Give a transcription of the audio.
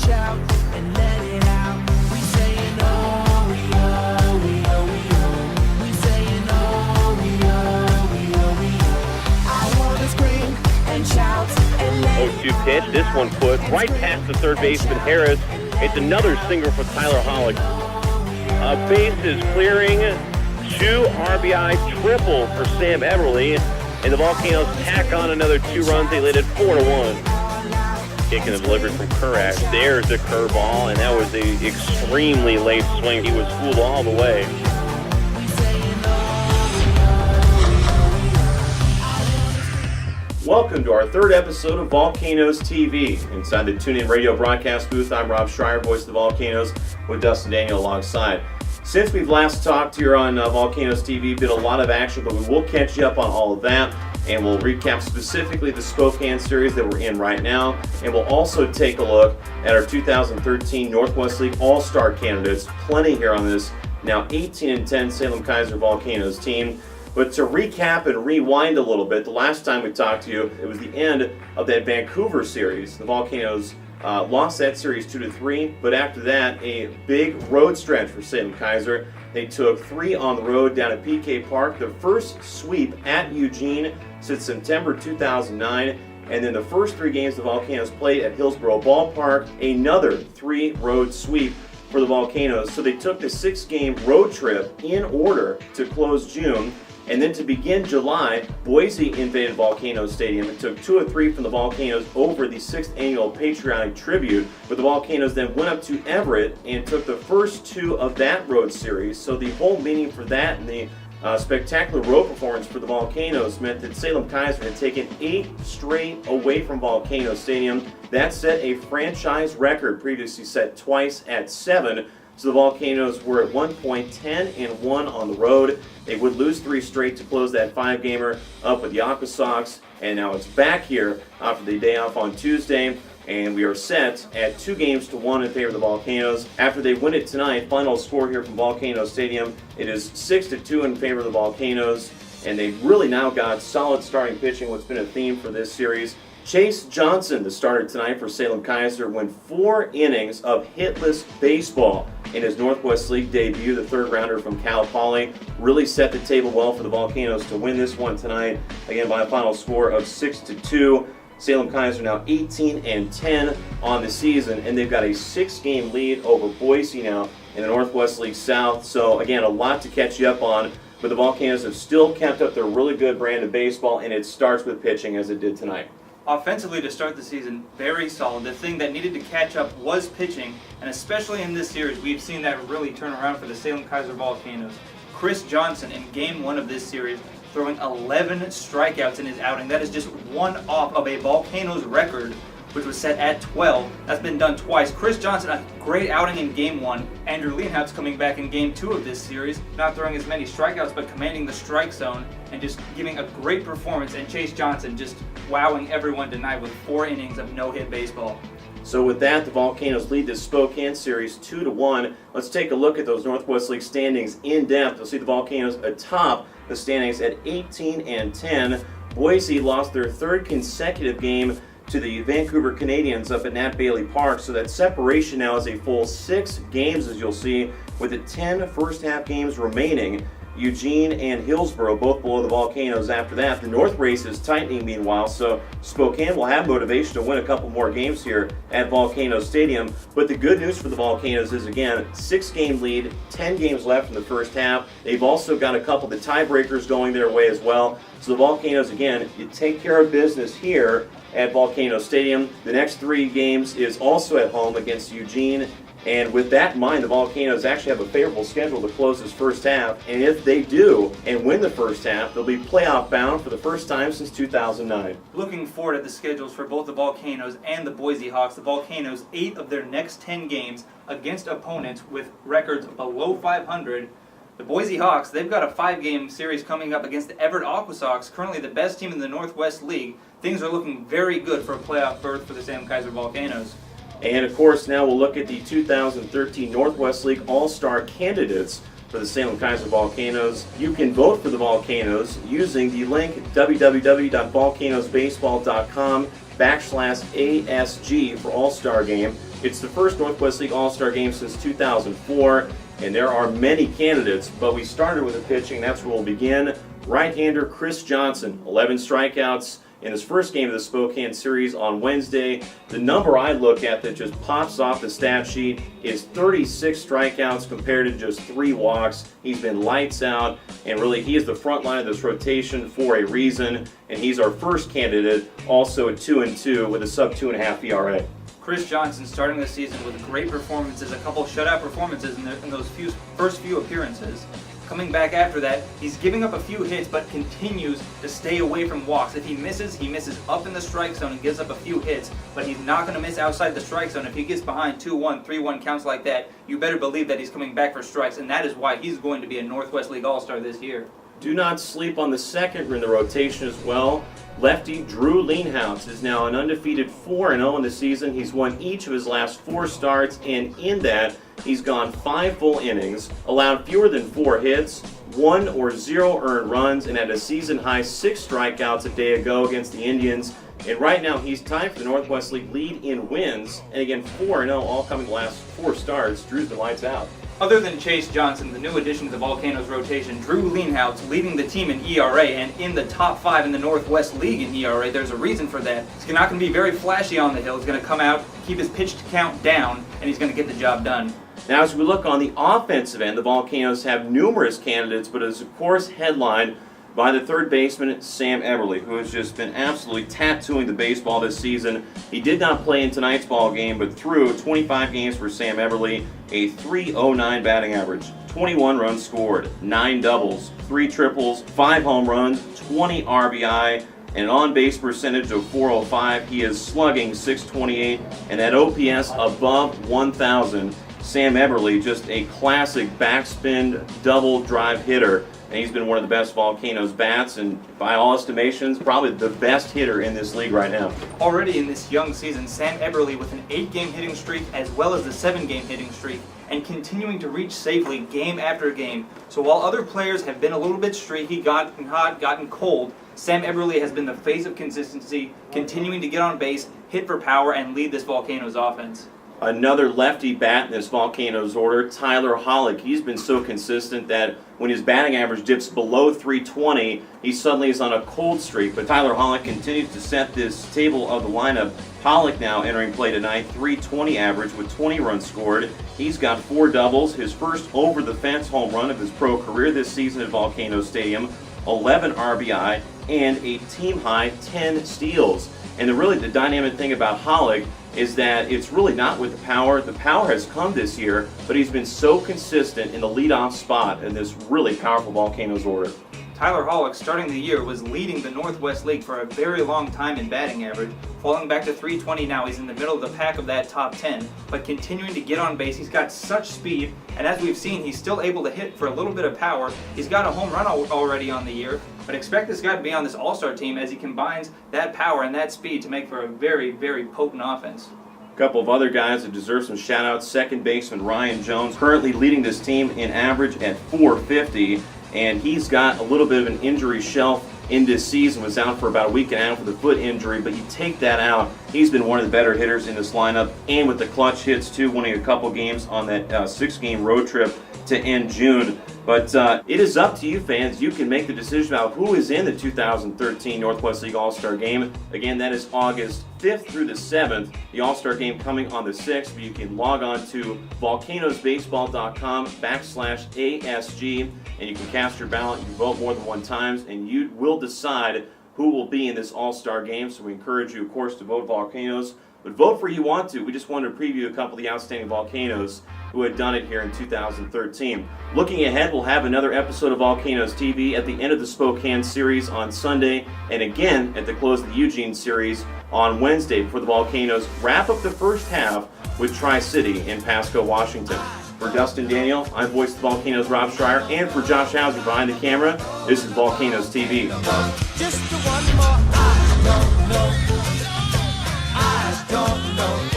shout and let it out. We saying oh, we oh, we oh, we oh. We saying oh, we oh, we oh, we oh. I wanna scream and shout and let it out. 0-2 pitch. This one put right past the third baseman Harris. It's another single for Tyler Hollick. Bases clearing, 2 RBI triple for Sam Everly, and the Volcanoes tack on another 2 runs. They lead it 4-1. Kicking the delivery from Kurak. There's the curveball, and that was an extremely late swing. He was fooled all the way. Welcome to our 3rd episode of Volcanoes TV. Inside the TuneIn Radio broadcast booth, I'm Rob Schreier, voice of the Volcanoes, with Dustin Daniel alongside. Since we've last talked here on Volcanoes TV, been a lot of action, but we will catch you up on all of that, and we'll recap specifically the Spokane series that we're in right now, and we'll also take a look at our 2013 Northwest League All-Star candidates. Plenty here on this now 18-10 Salem-Keizer Volcanoes team. But to recap and rewind a little bit, the last time we talked to you, it was the end of that Vancouver series. The Volcanoes lost that series 2-3, but after that, a big road stretch for Salem-Keizer. They took 3 on the road down at PK Park, the first sweep at Eugene since September 2009, and then the first 3 games the Volcanoes played at Hillsborough Ballpark, another 3 road sweep for the Volcanoes. So they took the 6-game road trip in order to close June. And then to begin July, Boise invaded Volcanoes Stadium and took 2 of 3 from the Volcanoes over the 6th annual Patriotic Tribute. But the Volcanoes then went up to Everett and took the first 2 of that road series. So the whole meaning for that and the spectacular road performance for the Volcanoes meant that Salem-Keizer had taken 8 straight away from Volcanoes Stadium. That set a franchise record previously set twice at 7. So the Volcanoes were at one point 10-1 on the road. They would lose 3 straight to close that 5-gamer up with the Aqua Sox. And now it's back here after the day off on Tuesday. And we are set at 2-1 in favor of the Volcanoes. After they win it tonight, final score here from Volcanoes Stadium, it is 6-2 in favor of the Volcanoes. And they've really now got solid starting pitching, what's been a theme for this series. Chase Johnson, the starter tonight for Salem-Keizer, went 4 innings of hitless baseball in his Northwest League debut. The 3rd-rounder from Cal Poly really set the table well for the Volcanoes to win this one tonight, again by a final score of 6-2. Salem-Keizer now 18-10 on the season, and they've got a 6-game lead over Boise now in the Northwest League South. So again, a lot to catch you up on, but the Volcanoes have still kept up their really good brand of baseball, and it starts with pitching as it did tonight. Offensively, to start the season, very solid. The thing that needed to catch up was pitching, and especially in this series, we've seen that really turn around for the Salem-Keizer Volcanoes. Chris Johnson, in Game 1 of this series, throwing 11 strikeouts in his outing. That is just one off of a Volcanoes record, which was set at 12. That's been done twice. Chris Johnson, a great outing in Game 1. Andrew Leonhardt coming back in Game 2 of this series, not throwing as many strikeouts, but commanding the strike zone and just giving a great performance. And Chase Johnson just wowing everyone tonight with 4 innings of no-hit baseball. So with that, the Volcanoes lead this Spokane series 2-1. Let's take a look at those Northwest League standings in depth. You'll see the Volcanoes atop the standings at 18-10. Boise lost their 3rd consecutive game to the Vancouver Canadians up at Nat Bailey Park, so that separation now is a full 6 games, as you'll see, with the 10 first-half games remaining. Eugene and Hillsborough both below the Volcanoes after that. The North race is tightening meanwhile, so Spokane will have motivation to win a couple more games here at Volcanoes Stadium. But the good news for the Volcanoes is, again, 6-game lead, 10 games left in the first half. They've also got a couple of the tiebreakers going their way as well. So the Volcanoes, again, you take care of business here at Volcanoes Stadium. The next 3 games is also at home against Eugene. And with that in mind, the Volcanoes actually have a favorable schedule to close this first half. And if they do and win the first half, they'll be playoff bound for the first time since 2009. Looking forward at the schedules for both the Volcanoes and the Boise Hawks. The Volcanoes, 8 of their next 10 games against opponents with records below 500. The Boise Hawks, they've got a 5-game series coming up against the Everett Aqua Sox, currently the best team in the Northwest League. Things are looking very good for a playoff berth for the Salem-Keizer Volcanoes. And of course, now we'll look at the 2013 Northwest League All-Star candidates for the Salem-Keizer Volcanoes. You can vote for the Volcanoes using the link www.volcanosbaseball.com. /ASG for All-Star Game. It's the first Northwest League All-Star Game since 2004, and there are many candidates, but we started with the pitching. That's where we'll begin. Right-hander Chris Johnson, 11 strikeouts in his first game of the Spokane series on Wednesday. The number I look at that just pops off the stat sheet is 36 strikeouts compared to just 3 walks. He's been lights out, and really he is the front line of this rotation for a reason, and he's our first candidate, also at 2-2 with a sub-2.5 ERA. Chris Johnson starting the season with great performances, a couple shutout performances in those first few appearances. Coming back after that, he's giving up a few hits but continues to stay away from walks. If he misses up in the strike zone and gives up a few hits, but he's not going to miss outside the strike zone. If he gets behind 2-1, 3-1 counts like that, you better believe that he's coming back for strikes, and that is why he's going to be a Northwest League All-Star this year. Do not sleep on the second in the rotation as well. Lefty Drew Leanhouse is now an undefeated 4-0 in the season. He's won each of his last 4 starts, and in that, he's gone 5 full innings, allowed fewer than 4 hits, 1 or 0 earned runs, and had a season-high 6 strikeouts a day ago against the Indians. And right now, he's tied for the Northwest League lead in wins, and again, 4-0, all coming the last 4 starts. Drew's been lights out. Other than Chase Johnson, the new addition to the Volcanoes rotation, Drew Leanhouse leading the team in ERA and in the top 5 in the Northwest League in ERA. There's a reason for that. He's not going to be very flashy on the hill. He's going to come out, keep his pitch count down, and he's going to get the job done. Now, as we look on the offensive end, the Volcanoes have numerous candidates, but is of course headlined by the third baseman, Sam Eberle, who has just been absolutely tattooing the baseball this season. He did not play in tonight's ball game, but through 25 games for Sam Eberle, a .309 batting average, 21 runs scored, 9 doubles, 3 triples, 5 home runs, 20 RBI, and an on-base percentage of .405. He is slugging .628, and that OPS above 1,000. Sam Eberle, just a classic backspin double drive hitter. And he's been one of the best Volcanoes bats, and by all estimations, probably the best hitter in this league right now. Already in this young season, Sam Eberle with an 8-game hitting streak as well as the 7-game hitting streak, and continuing to reach safely game after game. So while other players have been a little bit streaky, gotten hot, gotten cold, Sam Eberle has been the face of consistency, continuing to get on base, hit for power, and lead this Volcanoes offense. Another lefty bat in this Volcanoes order, Tyler Hollick. He's been so consistent that when his batting average dips below .320, he suddenly is on a cold streak. But Tyler Hollick continues to set this table of the lineup. Hollick now entering play tonight, .320 average with 20 runs scored. He's got 4 doubles, his first over-the-fence home run of his pro career this season at Volcanoes Stadium, 11 RBI, and a team-high 10 steals. And the dynamic thing about Hollick is that it's really not with the power. The power has come this year, but he's been so consistent in the leadoff spot in this really powerful Volcanoes order. Tyler Hollick, starting the year, was leading the Northwest League for a very long time in batting average, falling back to .320 now. He's in the middle of the pack of that top 10, but continuing to get on base. He's got such speed, and as we've seen, he's still able to hit for a little bit of power. He's got a home run already on the year, but expect this guy to be on this All-Star team as he combines that power and that speed to make for a very, very potent offense. A couple of other guys that deserve some shout-outs. Second baseman Ryan Jones, currently leading this team in average at .450, and he's got a little bit of an injury shelf in this season. Was out for about a week and a half with a foot injury, but you take that out, he's been one of the better hitters in this lineup, and with the clutch hits too, winning a couple games on that 6-game road trip to end June. But it is up to you, fans. You can make the decision about who is in the 2013 Northwest League All-Star Game. Again, that is August 5th through the 7th. The All-Star Game coming on the 6th. But you can log on to volcanosbaseball.com/ASG, and you can cast your ballot. You can vote more than one time, and you will decide who will be in this All-Star Game. So we encourage you, of course, to vote Volcanoes. But vote for who you want to. We just wanted to preview a couple of the outstanding Volcanoes who had done it here in 2013. Looking ahead, we'll have another episode of Volcanoes TV at the end of the Spokane series on Sunday, and again at the close of the Eugene series on Wednesday before the Volcanoes wrap up the first half with Tri-City in Pasco, Washington. For Dustin Daniel, I'm voice of the Volcanoes, Rob Schreier, and for Josh Hauser behind the camera, this is Volcanoes TV. Just one more I don't know. I don't know.